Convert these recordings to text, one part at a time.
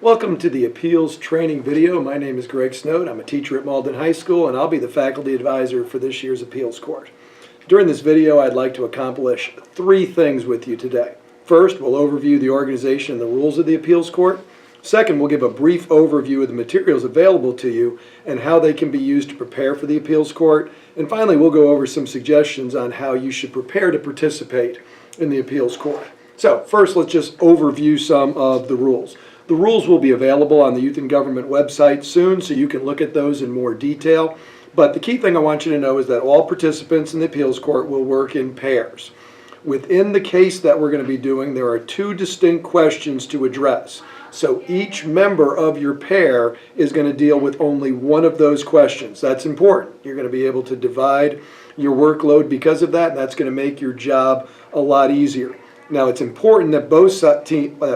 Welcome to the appeals training video. My name is Greg Snowd. I'm a teacher at Malden High School and I'll be the faculty advisor for this year's appeals court. During this video I'd like to accomplish three things with you today. First, we'll overview the organization and the rules of the appeals court. Second, we'll give a brief overview of the materials available to you and how they can be used to prepare for the appeals court. And finally, we'll go over some suggestions on how you should prepare to participate in the appeals court. So first, let's just overview some of the rules. The rules will be available on the Youth and Government website soon, so you can look at those in more detail. But the key thing I want you to know is that all participants in the appeals court will work in pairs. Within the case that we're going to be doing, there are two distinct questions to address. So each member of your pair is going to deal with only one of those questions. That's important. You're going to be able to divide your workload because of that, and that's going to make your job a lot easier. Now, it's important that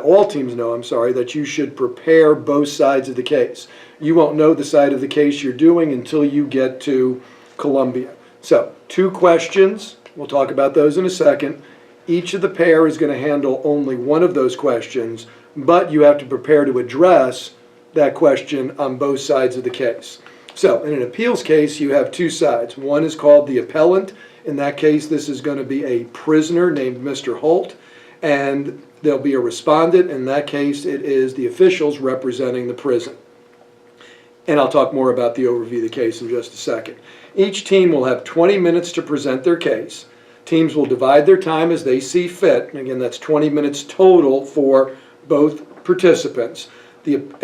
all teams know, that you should prepare both sides of the case. You won't know the side of the case you're doing until you get to Columbia. So, two questions. We'll talk about those in a second. Each of the pair is going to handle only one of those questions, but you have to prepare to address that question on both sides of the case. So, in an appeals case, you have two sides. One is called the appellant. In that case, this is going to be a prisoner named Mr. Holt, and there'll be a respondent. In that case, it is the officials representing the prison. And I'll talk more about the overview of the case in just a second. Each team will have 20 minutes to present their case. Teams will divide their time as they see fit. And again, that's 20 minutes total for both participants. But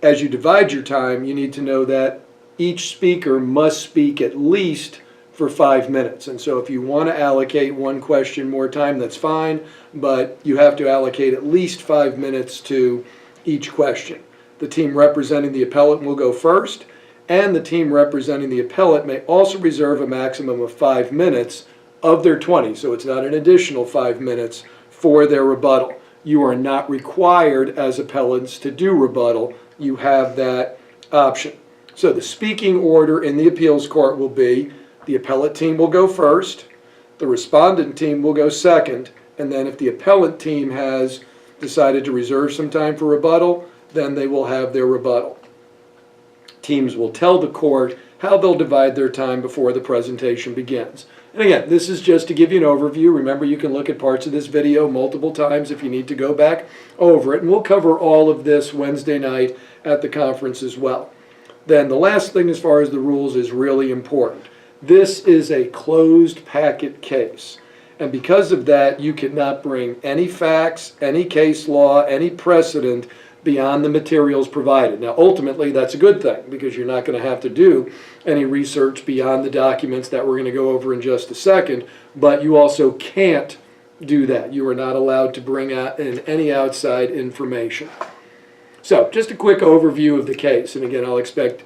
as you divide your time, you need to know that each speaker must speak at least for 5 minutes. And so if you want to allocate one question more time, that's fine, but you have to allocate at least 5 minutes to each question. The team representing the appellant will go first, and the team representing the appellant may also reserve a maximum of 5 minutes of their 20, so it's not an additional 5 minutes for their rebuttal. You are not required as appellants to do rebuttal. You have that option. So the speaking order in the appeals court will be the appellate team will go first, the respondent team will go second, and then if the appellant team has decided to reserve some time for rebuttal, then they will have their rebuttal. Teams will tell the court how they'll divide their time before the presentation begins. And again, this is just to give you an overview. Remember, you can look at parts of this video multiple times if you need to go back over it, and we'll cover all of this Wednesday night at the conference as well. Then the last thing as far as the rules is really important. This is a closed packet case. And because of that, you cannot bring any facts, any case law, any precedent beyond the materials provided. Now, ultimately, that's a good thing because you're not going to have to do any research beyond the documents that we're going to go over in just a second, but you also can't do that. You are not allowed to bring out any outside information. So, just a quick overview of the case, and again, I'll expect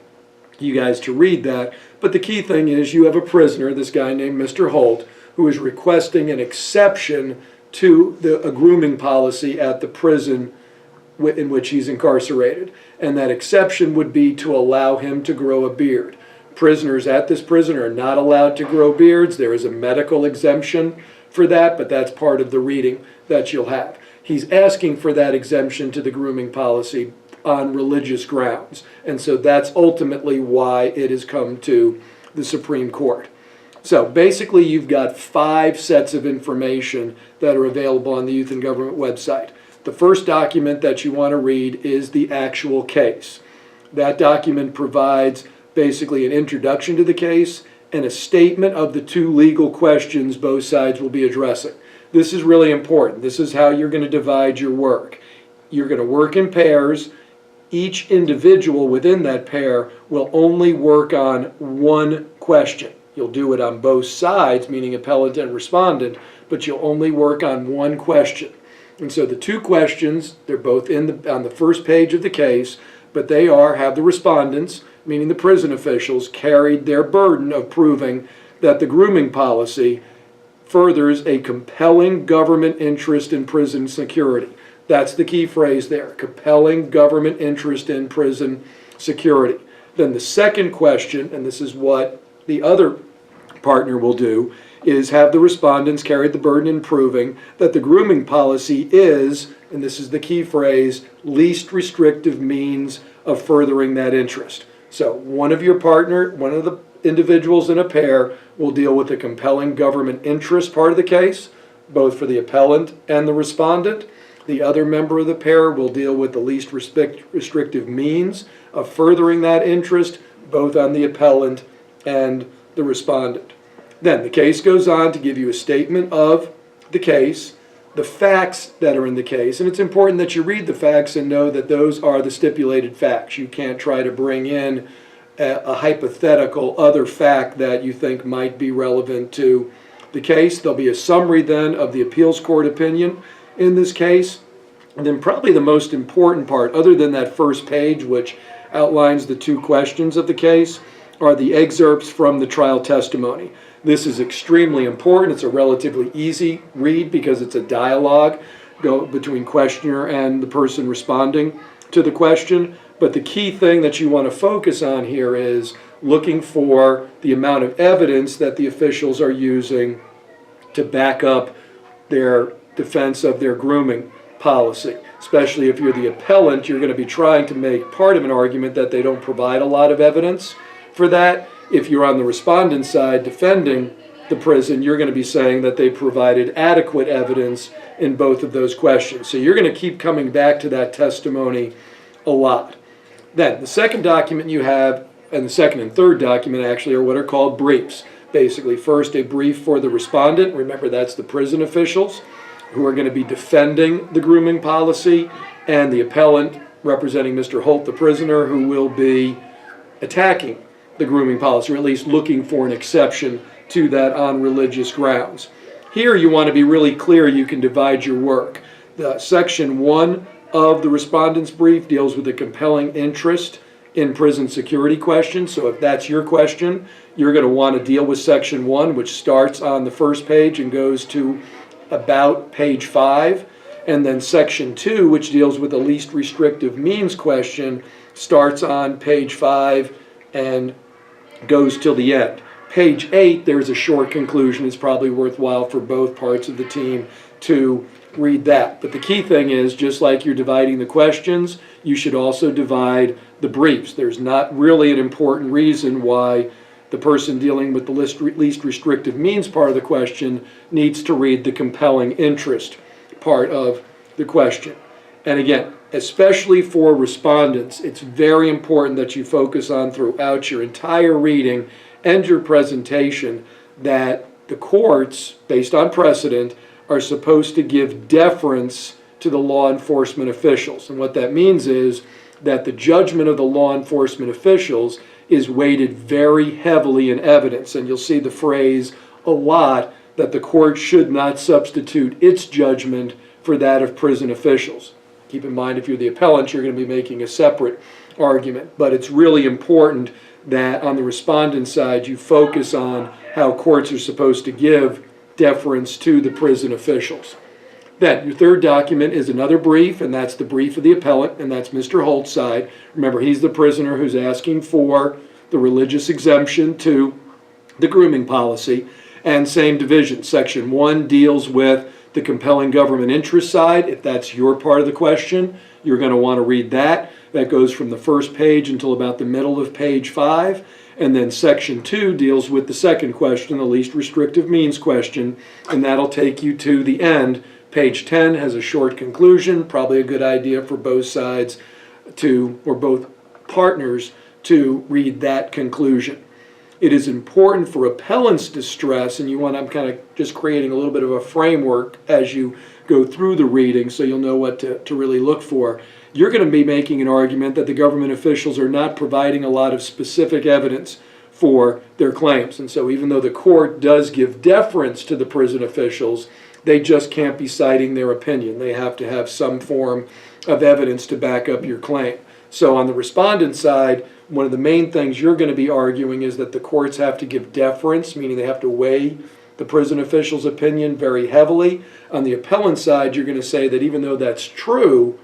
you guys to read that, but the key thing is you have a prisoner, this guy named Mr. Holt, who is requesting an exception to a grooming policy at the prison in which he's incarcerated, and that exception would be to allow him to grow a beard. Prisoners at this prison are not allowed to grow beards. There is a medical exemption for that, but that's part of the reading that you'll have. He's asking for that exemption to the grooming policy on religious grounds. And so that's ultimately why it has come to the Supreme Court. So basically you've got 5 sets of information that are available on the Youth and Government website. The first document that you want to read is the actual case. That document provides basically an introduction to the case and a statement of the 2 legal questions both sides will be addressing. This is really important. This is how you're going to divide your work. You're going to work in pairs. Each individual within that pair will only work on one question. You'll do it on both sides, meaning appellant and respondent, but you'll only work on one question. And so the 2 questions, they're both on the first page of the case, but they have the respondents, meaning the prison officials, carried their burden of proving that the grooming policy furthers a compelling government interest in prison security. That's the key phrase there, compelling government interest in prison security. Then the second question, and this is what the other partner will do, is have the respondents carried the burden in proving that the grooming policy is, and this is the key phrase, least restrictive means of furthering that interest. So one of the individuals in a pair will deal with the compelling government interest part of the case, both for the appellant and the respondent. The other member of the pair will deal with the least restrictive means of furthering that interest, both on the appellant and the respondent. Then the case goes on to give you a statement of the case, the facts that are in the case, and it's important that you read the facts and know that those are the stipulated facts. You can't try to bring in a hypothetical other fact that you think might be relevant to the case. There'll be a summary then of the appeals court opinion in this case. And then probably the most important part, other than that first page, which outlines the two questions of the case, are the excerpts from the trial testimony. This is extremely important. It's a relatively easy read because it's a dialogue between questioner and the person responding to the question. But the key thing that you want to focus on here is looking for the amount of evidence that the officials are using to back up their defense of their grooming policy. Especially if you're the appellant, you're going to be trying to make part of an argument that they don't provide a lot of evidence for that. If you're on the respondent side defending the prison, you're going to be saying that they provided adequate evidence in both of those questions. So you're going to keep coming back to that testimony a lot. Then the second document you have, and the second and third document actually, are what are called briefs. Basically, first a brief for the respondent. Remember, that's the prison officials who are going to be defending the grooming policy, and the appellant representing Mr. Holt, the prisoner, who will be attacking the grooming policy, or at least looking for an exception to that on religious grounds. Here you want to be really clear. You can divide your work. Section 1 of the respondent's brief deals with the compelling interest in prison security questions. So if that's your question, you're going to want to deal with Section 1, which starts on the first page and goes to about page 5. And then Section 2, which deals with the least restrictive means question, starts on page 5 and goes till the end. Page 8, there's a short conclusion. It's probably worthwhile for both parts of the team to read that. But the key thing is, just like you're dividing the questions, you should also divide the briefs. There's not really an important reason why the person dealing with the least restrictive means part of the question needs to read the compelling interest part of the question. And again, especially for respondents, it's very important that you focus on throughout your entire reading and your presentation that the courts, based on precedent, are supposed to give deference to the law enforcement officials. And what that means is that the judgment of the law enforcement officials is weighted very heavily in evidence. And you'll see the phrase a lot that the court should not substitute its judgment for that of prison officials. Keep in mind, if you're the appellant, you're going to be making a separate argument. But it's really important that on the respondent side, you focus on how courts are supposed to give deference to the prison officials. Then, your third document is another brief, and that's the brief of the appellant, and that's Mr. Holt's side. Remember, he's the prisoner who's asking for the religious exemption to the grooming policy. And same division. Section 1 deals with the compelling government interest side. If that's your part of the question, you're going to want to read that. That goes from the first page until about the middle of page 5. And then Section 2 deals with the second question, the least restrictive means question, and that'll take you to the end. Page 10 has a short conclusion, probably a good idea for both sides to, or both partners, to read that conclusion. It is important for appellants to stress, and I'm kind of just creating a little bit of a framework as you go through the reading so you'll know what to really look for. You're going to be making an argument that the government officials are not providing a lot of specific evidence for their claims. And so even though the court does give deference to the prison officials, they just can't be citing their opinion. They have to have some form of evidence to back up your claim. So on the respondent side, one of the main things you're going to be arguing is that the courts have to give deference, meaning they have to weigh the prison official's opinion very heavily. On the appellant side, you're going to say that even though that's true,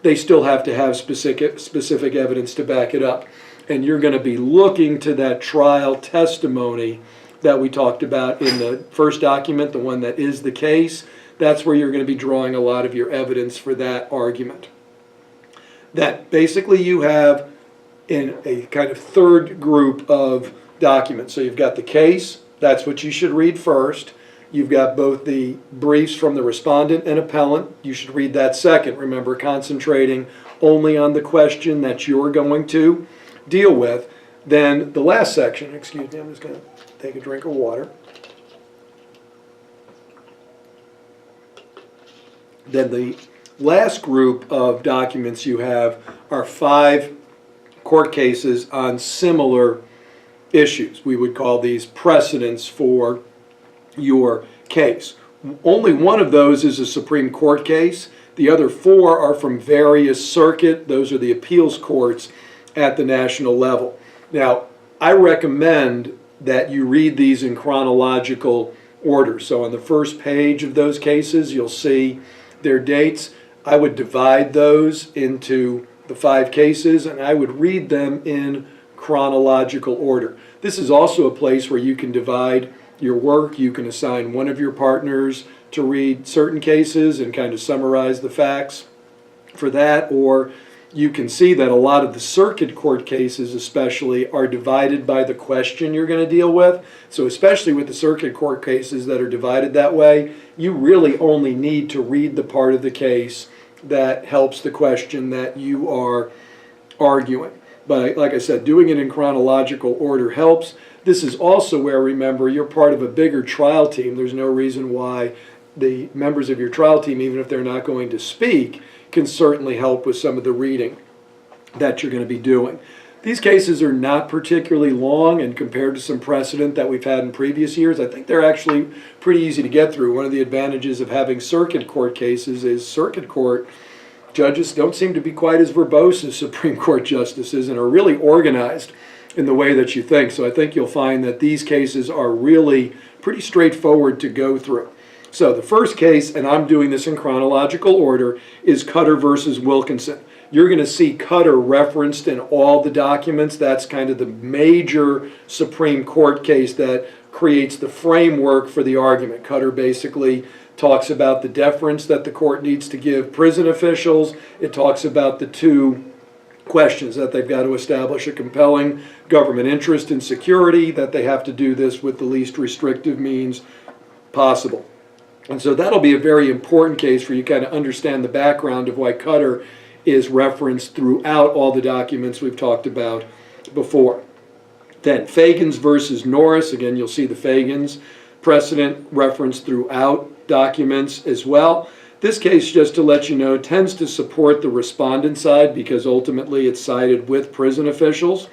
they still have to have specific evidence to back it up. And you're going to be looking to that trial testimony that we talked about in the first document, the one that is the case. That's where you're going to be drawing a lot of your evidence for that argument. That basically you have in a kind of third group of documents. So you've got the case, that's what you should read first. You've got both the briefs from the respondent and appellant. You should read that second. Remember, concentrating only on the question that you're going to deal with. Then the last section, excuse me, I'm just going to take a drink of water. Then the last group of documents you have are 5 court cases on similar issues. We would call these precedents for your case. Only one of those is a Supreme Court case. The other 4 are from various circuit. Those are the appeals courts at the national level. Now, I recommend that you read these in chronological order. So on the first page of those cases, you'll see their dates. I would divide those into the 5 cases, and I would read them in chronological order. This is also a place where you can divide your work. You can assign one of your partners to read certain cases and kind of summarize the facts for that, or you can see that a lot of the circuit court cases especially are divided by the question you're going to deal with. So especially with the circuit court cases that are divided that way, you really only need to read the part of the case that helps the question that you are arguing. But like I said, doing it in chronological order helps. This is also where, remember, you're part of a bigger trial team. There's no reason why the members of your trial team, even if they're not going to speak, can certainly help with some of the reading that you're going to be doing. These cases are not particularly long, and compared to some precedent that we've had in previous years, I think they're actually pretty easy to get through. One of the advantages of having circuit court cases is circuit court judges don't seem to be quite as verbose as Supreme Court justices and are really organized in the way that you think. So I think you'll find that these cases are really pretty straightforward to go through. So the first case, and I'm doing this in chronological order, is Cutter versus Wilkinson. You're going to see Cutter referenced in all the documents. That's kind of the major Supreme Court case that creates the framework for the argument. Cutter basically talks about the deference that the court needs to give prison officials. It talks about the 2 questions, that they've got to establish a compelling government interest in security, that they have to do this with the least restrictive means possible. And so that'll be a very important case for you to kind of understand the background of why Cutter is referenced throughout all the documents we've talked about before. Then Fagans versus Norris. Again, you'll see the Fagans precedent referenced throughout documents as well. This case, just to let you know, tends to support the respondent side because ultimately it's sided with prison officials.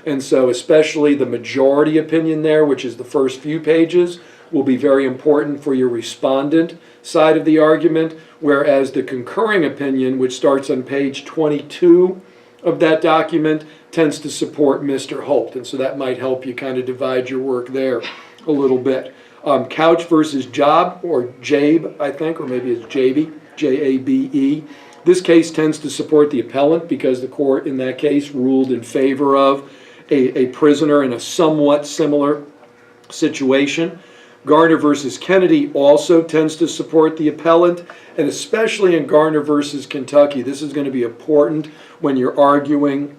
And so especially the majority opinion there, which is the first few pages, will be very important for your respondent side of the argument, whereas the concurring opinion, which starts on page 22 of that document, tends to support Mr. Holt. And so that might help you kind of divide your work there a little bit. Couch versus Job, or Jabe, I think, or maybe it's Jabe, J-A-B-E. This case tends to support the appellant because the court in that case ruled in favor of a prisoner in a somewhat similar situation. Garner versus Kennedy also tends to support the appellant, and especially in Garner versus Kentucky, this is going to be important when you're arguing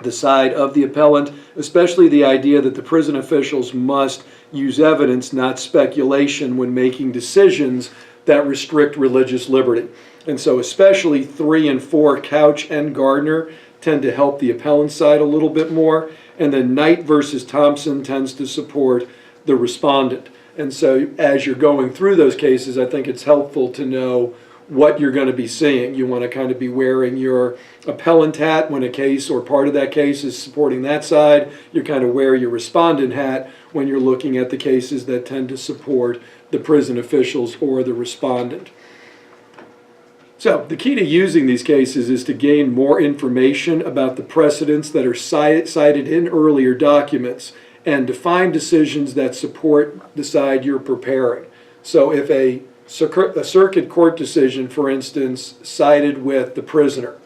the side of the appellant, especially the idea that the prison officials must use evidence, not speculation, when making decisions that restrict religious liberty. And so especially 3 and 4, Couch and Gardner, tend to help the appellant side a little bit more, and then Knight versus Thompson tends to support the respondent. And so as you're going through those cases, I think it's helpful to know what you're going to be seeing. You want to kind of be wearing your appellant hat when a case or part of that case is supporting that side. You kind of wear your respondent hat when you're looking at the cases that tend to support the prison officials or the respondent. So the key to using these cases is to gain more information about the precedents that are cited in earlier documents and to find decisions that support the side you're preparing. So if a circuit court decision, for instance, sided with the prisoner,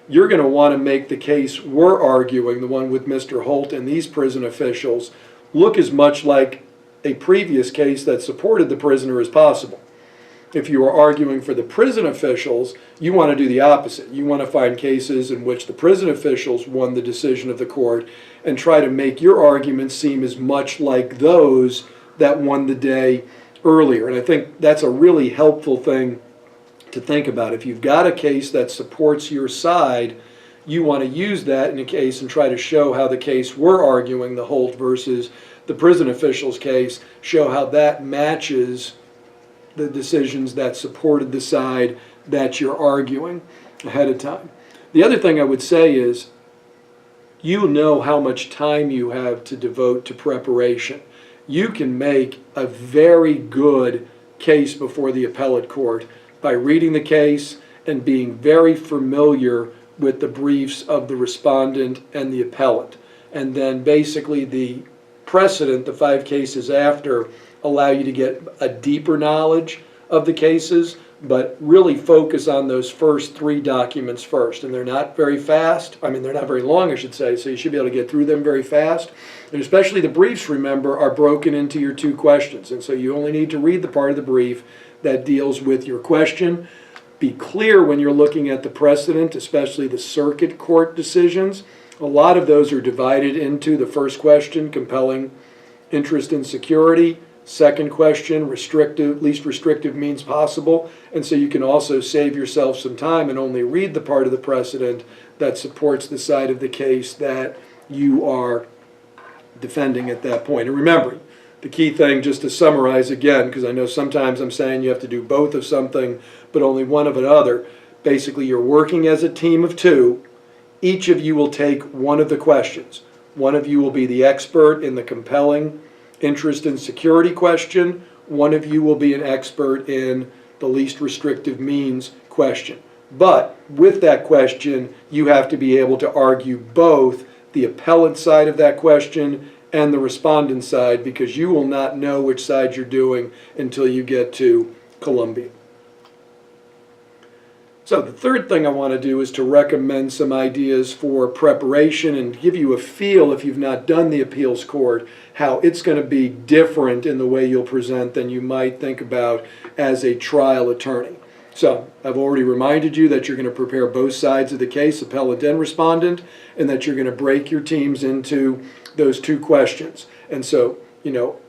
you're going to want to make the case we're arguing, the one with Mr. Holt and these prison officials, look as much like a previous case that supported the prisoner as possible. If you are arguing for the prison officials, you want to do the opposite. You want to find cases in which the prison officials won the decision of the court and try to make your arguments seem as much like those that won the day earlier. And I think that's a really helpful thing to think about. If you've got a case that supports your side, you want to use that in a case and try to show how the case we're arguing, the Holt versus the prison officials case, show how that matches the decisions that supported the side that you're arguing ahead of time. The other thing I would say is, you know how much time you have to devote to preparation. You can make a very good case before the appellate court by reading the case and being very familiar with the briefs of the respondent and the appellant. And then basically the precedent, the 5 cases after, allow you to get a deeper knowledge of the cases, but really focus on those first 3 documents first. And they're not very fast. I mean, they're not very long, I should say, so you should be able to get through them very fast. And especially the briefs, remember, are broken into your 2 questions. And so you only need to read the part of the brief that deals with your question. Be clear when you're looking at the precedent, especially the circuit court decisions. A lot of those are divided into the first question, compelling interest in security. Second question, restrictive, least restrictive means possible. And so you can also save yourself some time and only read the part of the precedent that supports the side of the case that you are defending at that point. And remember, the key thing, just to summarize again, because I know sometimes I'm saying you have to do both of something, but only one of another. Basically, you're working as a team of 2. Each of you will take one of the questions. One of you will be the expert in the compelling interest in security question. One of you will be an expert in the least restrictive means question. But with that question, you have to be able to argue both the appellant side of that question and the respondent side, because you will not know which side you're doing until you get to Columbia. So the third thing I want to do is to recommend some ideas for preparation and give you a feel, if you've not done the appeals court, how it's going to be different in the way you'll present than you might think about as a trial attorney. So I've already reminded you that you're going to prepare both sides of the case, appellant and respondent, and that you're going to break your teams into those 2 questions. And so,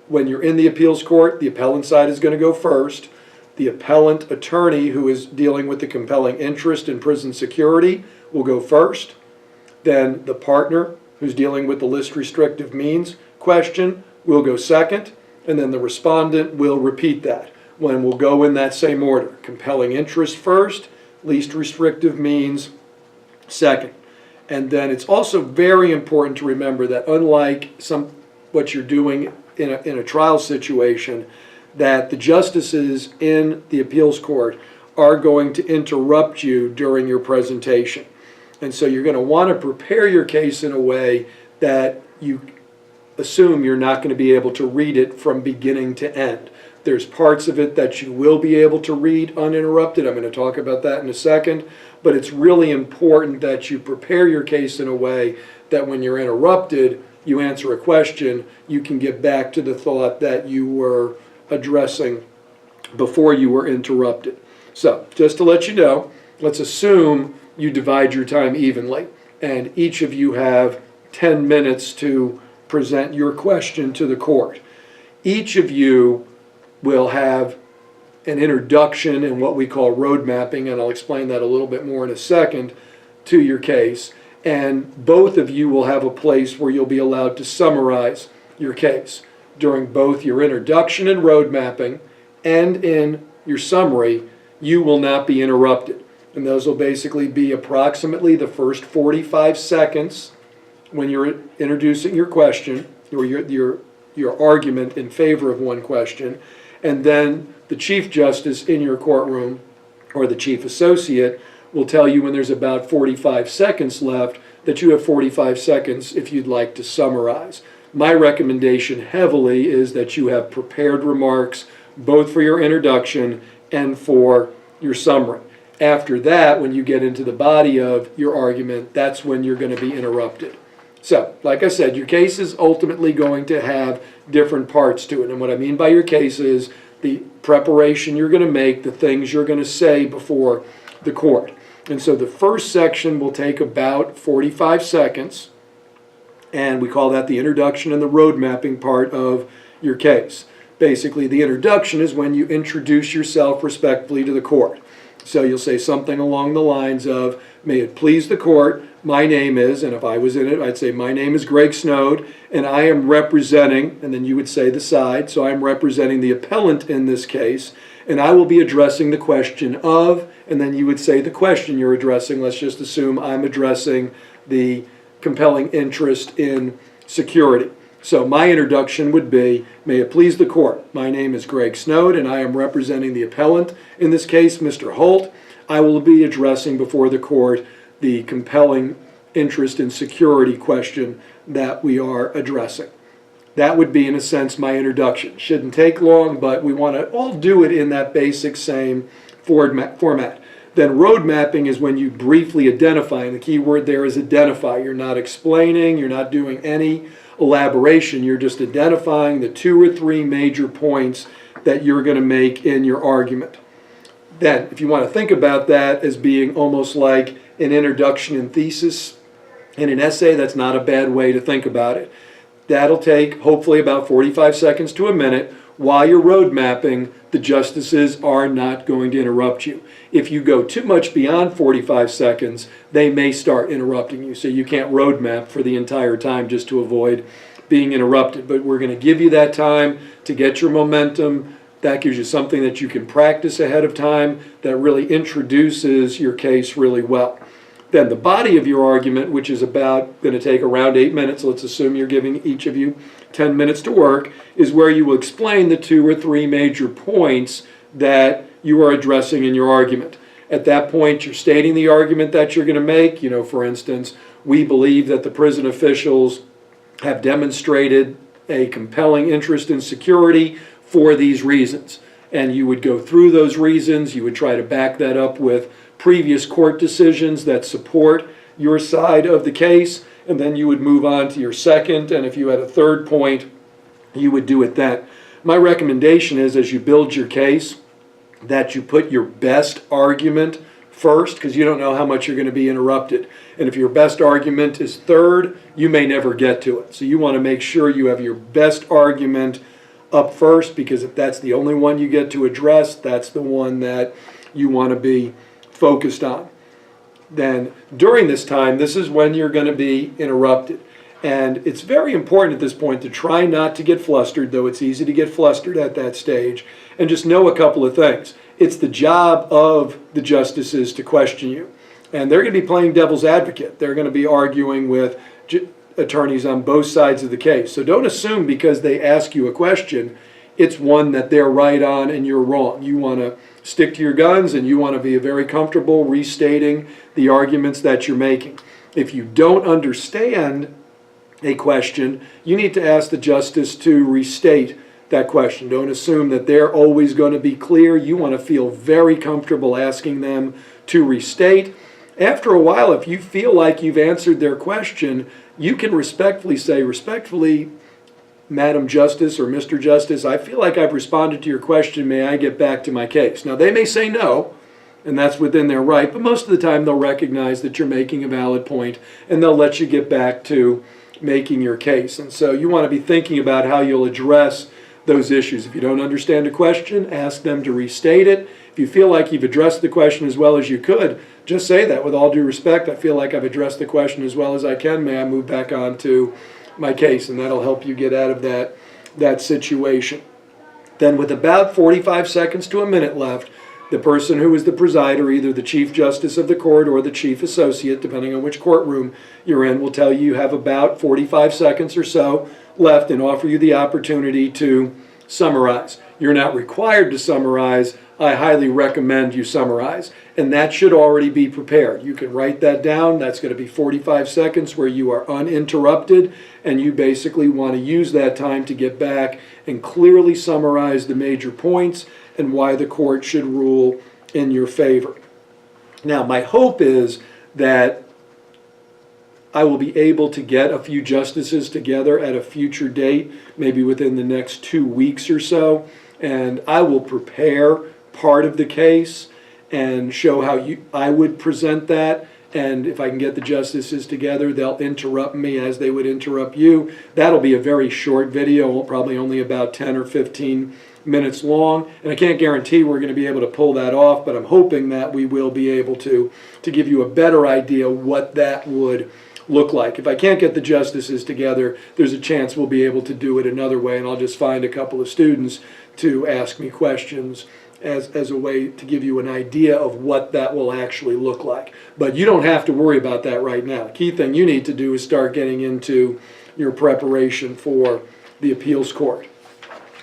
when you're in the appeals court, the appellant side is going to go first. The appellant attorney, who is dealing with the compelling interest in prison security, will go first. Then the partner, who's dealing with the least restrictive means question, will go second. And then the respondent will repeat that. When we'll go in that same order. Compelling interest first, least restrictive means second. And then it's also very important to remember that unlike what you're doing in a trial situation, that the justices in the appeals court are going to interrupt you during your presentation. And so you're going to want to prepare your case in a way that you assume you're not going to be able to read it from beginning to end. There's parts of it that you will be able to read uninterrupted. I'm going to talk about that in a second. But it's really important that you prepare your case in a way that when you're interrupted, you answer a question, you can get back to the thought that you were addressing before you were interrupted. So, just to let you know, let's assume you divide your time evenly, and each of you have 10 minutes to present your question to the court. Each of you will have an introduction and what we call road mapping, and I'll explain that a little bit more in a second, to your case. And both of you will have a place where you'll be allowed to summarize your case. During both your introduction and road mapping and in your summary, you will not be interrupted. And those will basically be approximately the first 45 seconds when you're introducing your question or your argument in favor of one question. And then the Chief Justice in your courtroom, or the Chief Associate, will tell you when there's about 45 seconds left that you have 45 seconds if you'd like to summarize. My recommendation heavily is that you have prepared remarks both for your introduction and for your summary. After that, when you get into the body of your argument, that's when you're going to be interrupted. So, like I said, your case is ultimately going to have different parts to it. And what I mean by your case is the preparation you're going to make, the things you're going to say before the court. And so the first section will take about 45 seconds, and we call that the introduction and the road mapping part of your case. Basically, the introduction is when you introduce yourself respectfully to the court. So you'll say something along the lines of, may it please the court, my name is, and if I was in it, I'd say, my name is Greg Snowd, and I am representing, and then you would say the side, so I'm representing the appellant in this case, and I will be addressing the question of, and then you would say the question you're addressing. Let's just assume I'm addressing the compelling interest in security. So my introduction would be, may it please the court, my name is Greg Snowd, and I am representing the appellant, in this case, Mr. Holt. I will be addressing before the court the compelling interest in security question that we are addressing. That would be, in a sense, my introduction. Shouldn't take long, but we want to all do it in that basic same format. Then road mapping is when you briefly identify, and the key word there is identify. You're not explaining, you're not doing any elaboration, you're just identifying the 2 or 3 major points that you're going to make in your argument. Then, if you want to think about that as being almost like an introduction and thesis in an essay, that's not a bad way to think about it. That'll take hopefully about 45 seconds to a minute. While you're road mapping, the justices are not going to interrupt you. If you go too much beyond 45 seconds, they may start interrupting you. So you can't road map for the entire time just to avoid being interrupted. But we're going to give you that time to get your momentum. That gives you something that you can practice ahead of time that really introduces your case really well. Then the body of your argument, which is about going to take around 8 minutes, let's assume you're giving each of you 10 minutes to work, is where you will explain the 2 or 3 major points that you are addressing in your argument. At that point, you're stating the argument that you're going to make. You know, for instance, we believe that the prison officials have demonstrated a compelling interest in security for these reasons. And you would go through those reasons. You would try to back that up with previous court decisions that support your side of the case, and then you would move on to your second, and if you had a third point, you would do it then. My recommendation is, as you build your case, that you put your best argument first, because you don't know how much you're going to be interrupted. And if your best argument is third, you may never get to it. So you want to make sure you have your best argument up first, because if that's the only one you get to address, that's the one that you want to be focused on. Then during this time, this is when you're going to be interrupted. And it's very important at this point to try not to get flustered, though it's easy to get flustered at that stage, and just know a couple of things. It's the job of the justices to question you. And they're going to be playing devil's advocate. They're going to be arguing with attorneys on both sides of the case. So don't assume because they ask you a question, it's one that they're right on and you're wrong. You want to stick to your guns, and you want to be very comfortable restating the arguments that you're making. If you don't understand a question, you need to ask the justice to restate that question. Don't assume that they're always going to be clear. You want to feel very comfortable asking them to restate. After a while, if you feel like you've answered their question, you can respectfully say, respectfully, Madam Justice or Mr. Justice, I feel like I've responded to your question. May I get back to my case? Now, they may say no, and that's within their right, but most of the time they'll recognize that you're making a valid point, and they'll let you get back to making your case. And so you want to be thinking about how you'll address those issues. If you don't understand a question, ask them to restate it. If you feel like you've addressed the question as well as you could, just say that with all due respect. I feel like I've addressed the question as well as I can. May I move back on to my case? And that'll help you get out of that situation. Then with about 45 seconds to a minute left, the person who is the presider, either the Chief Justice of the court or the Chief Associate, depending on which courtroom you're in, will tell you have about 45 seconds or so left and offer you the opportunity to summarize. You're not required to summarize. I highly recommend you summarize. And that should already be prepared. You can write that down. That's going to be 45 seconds where you are uninterrupted, and you basically want to use that time to get back and clearly summarize the major points and why the court should rule in your favor. Now, my hope is that I will be able to get a few justices together at a future date, maybe within the next 2 weeks or so, and I will prepare part of the case and show how I would present that. And if I can get the justices together, they'll interrupt me as they would interrupt you. That'll be a very short video, probably only about 10 or 15 minutes long. And I can't guarantee we're going to be able to pull that off, but I'm hoping that we will be able to give you a better idea what that would look like. If I can't get the justices together, there's a chance we'll be able to do it another way, and I'll just find a couple of students to ask me questions as a way to give you an idea of what that will actually look like. But you don't have to worry about that right now. The key thing you need to do is start getting into your preparation for the appeals court.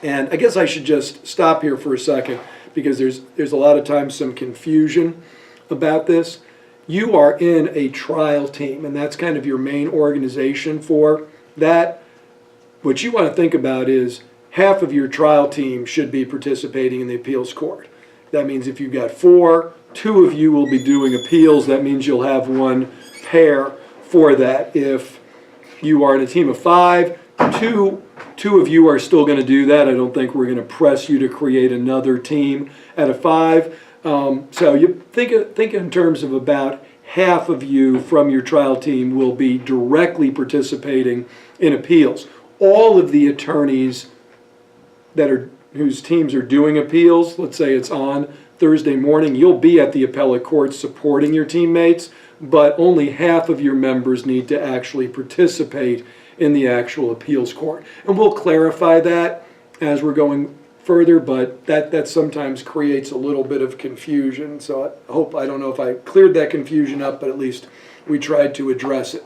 And I guess I should just stop here for a second, because there's a lot of times some confusion about this. You are in a trial team, and that's kind of your main organization for that. What you want to think about is half of your trial team should be participating in the appeals court. That means if you've got 4, 2 of you will be doing appeals. That means you'll have one pair for that. If you are in a team of 5, two of you are still going to do that. I don't think we're going to press you to create another team out of 5. So you think in terms of about half of you from your trial team will be directly participating in appeals. All of the attorneys whose teams are doing appeals, let's say it's on Thursday morning, you'll be at the appellate court supporting your teammates, but only half of your members need to actually participate in the actual appeals court. And we'll clarify that as we're going further, but that sometimes creates a little bit of confusion. So I don't know if I cleared that confusion up, but at least we tried to address it.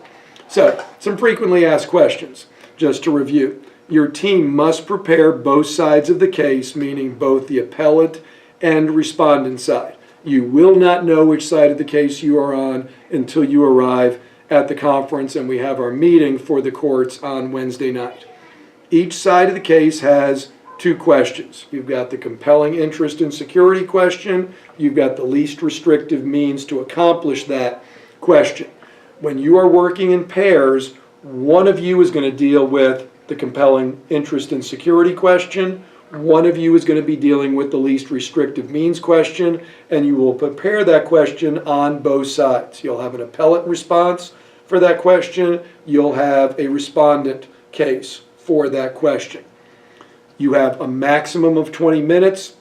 So some frequently asked questions, just to review. Your team must prepare both sides of the case, meaning both the appellate and respondent side. You will not know which side of the case you are on until you arrive at the conference and we have our meeting for the courts on Wednesday night. Each side of the case has 2 questions. You've got the compelling interest in security question. You've got the least restrictive means to accomplish that question. When you are working in pairs, one of you is going to deal with the compelling interest in security question. One of you is going to be dealing with the least restrictive means question, and you will prepare that question on both sides. You'll have an appellate response for that question. You'll have a respondent case for that question. You have a maximum of 20 minutes.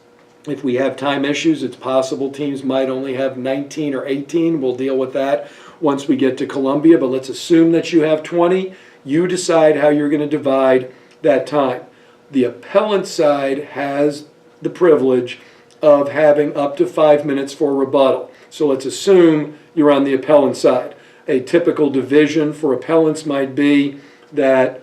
If we have time issues, it's possible teams might only have 19 or 18. We'll deal with that once we get to Columbia, but let's assume that you have 20. You decide how you're going to divide that time. The appellant side has the privilege of having up to 5 minutes for rebuttal. So let's assume you're on the appellant side. A typical division for appellants might be that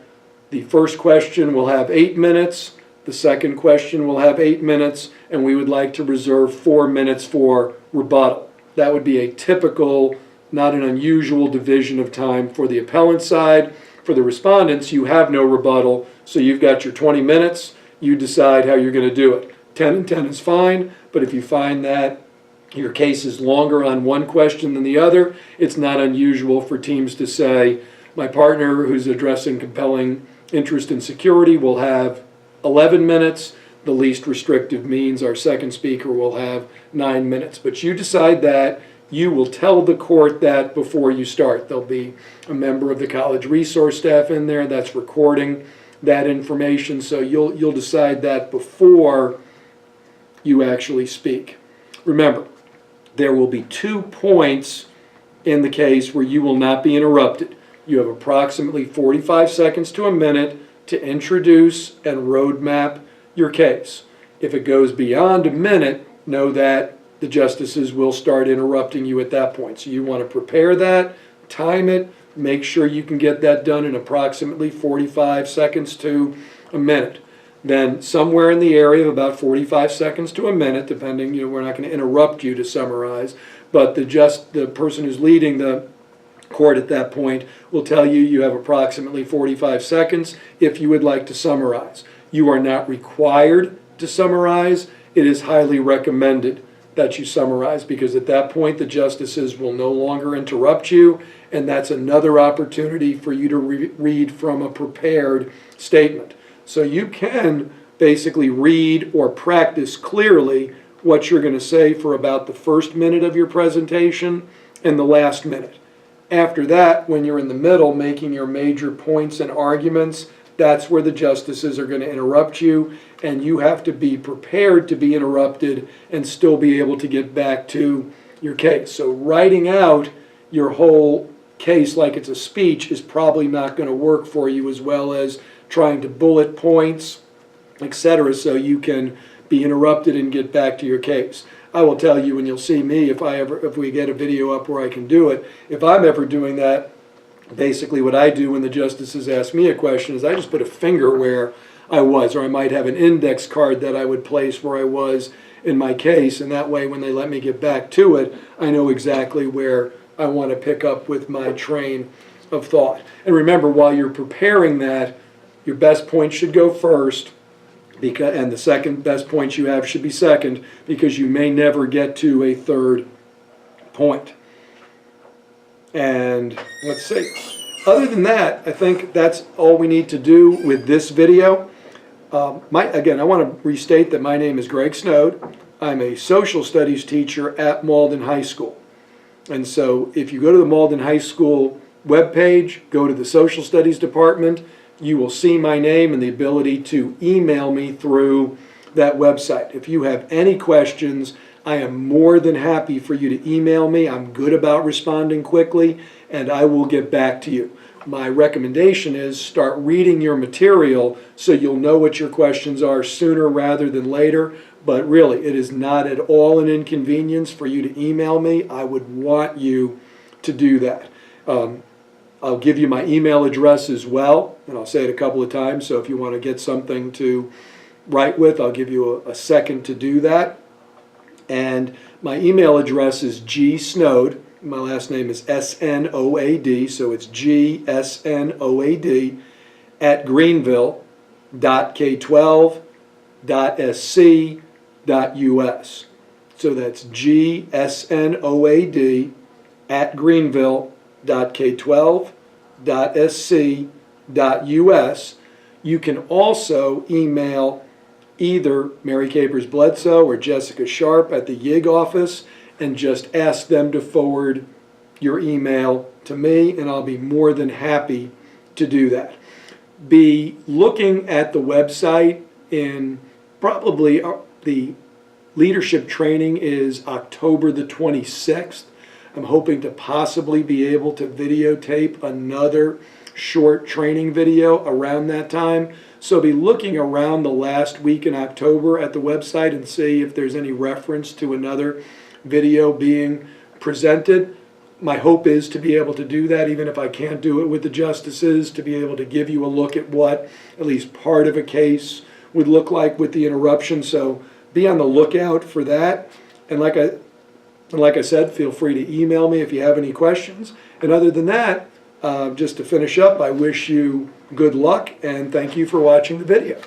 the first question will have 8 minutes, the second question will have 8 minutes, and we would like to reserve 4 minutes for rebuttal. That would be a typical, not an unusual division of time for the appellant side. For the respondents, you have no rebuttal, so you've got your 20 minutes. You decide how you're going to do it. 10 and 10 is fine, but if you find that your case is longer on one question than the other, it's not unusual for teams to say, my partner who's addressing compelling interest in security will have 11 minutes. The least restrictive means our second speaker will have 9 minutes. But you decide that. You will tell the court that before you start. There'll be a member of the college resource staff in there that's recording that information, so you'll decide that before you actually speak. Remember, there will be 2 points in the case where you will not be interrupted. You have approximately 45 seconds to a minute to introduce and roadmap your case. If it goes beyond a minute, know that the justices will start interrupting you at that point. So you want to prepare that, time it, make sure you can get that done in approximately 45 seconds to a minute. Then somewhere in the area of about 45 seconds to a minute, depending, we're not going to interrupt you to summarize, but the person who's leading the court at that point will tell you you have approximately 45 seconds if you would like to summarize. You are not required to summarize. It is highly recommended that you summarize, because at that point the justices will no longer interrupt you, and that's another opportunity for you to read from a prepared statement. So you can basically read or practice clearly what you're going to say for about the first minute of your presentation and the last minute. After that, when you're in the middle making your major points and arguments, that's where the justices are going to interrupt you, and you have to be prepared to be interrupted and still be able to get back to your case. So writing out your whole case like it's a speech is probably not going to work for you, as well as trying to bullet points, etc., so you can be interrupted and get back to your case. I will tell you, and you'll see me if we get a video up where I can do it, if I'm ever doing that, basically what I do when the justices ask me a question is I just put a finger where I was, or I might have an index card that I would place where I was in my case, and that way when they let me get back to it, I know exactly where I want to pick up with my train of thought. And remember, while you're preparing that, your best point should go first, and the second best point you have should be second, because you may never get to a third point. And let's see. Other than that, I think that's all we need to do with this video. Again, I want to restate that my name is Greg Snode. I'm a social studies teacher at Malden High School. And so if you go to the Malden High School webpage, go to the social studies department, you will see my name and the ability to email me through that website. If you have any questions, I am more than happy for you to email me. I'm good about responding quickly, and I will get back to you. My recommendation is start reading your material so you'll know what your questions are sooner rather than later. But really, it is not at all an inconvenience for you to email me. I would want you to do that. I'll give you my email address as well, and I'll say it a couple of times, so if you want to get something to write with, I'll give you a second to do that. And my email address is gsnode. My last name is S-N-O-A-D, so it's G-S-N-O-A-D at greenville.k12.sc.us. So that's G-S-N-O-A-D at greenville.k12.sc.us. You can also email either Mary Capers Bledsoe or Jessica Sharp at the YIG office and just ask them to forward your email to me, and I'll be more than happy to do that. Be looking at the website in probably the leadership training is October the 26th. I'm hoping to possibly be able to videotape another short training video around that time. So be looking around the last week in October at the website and see if there's any reference to another video being presented. My hope is to be able to do that, even if I can't do it with the justices, to be able to give you a look at what at least part of a case would look like with the interruption. So be on the lookout for that. And like I said, feel free to email me if you have any questions. And other than that, just to finish up, I wish you good luck and thank you for watching the video.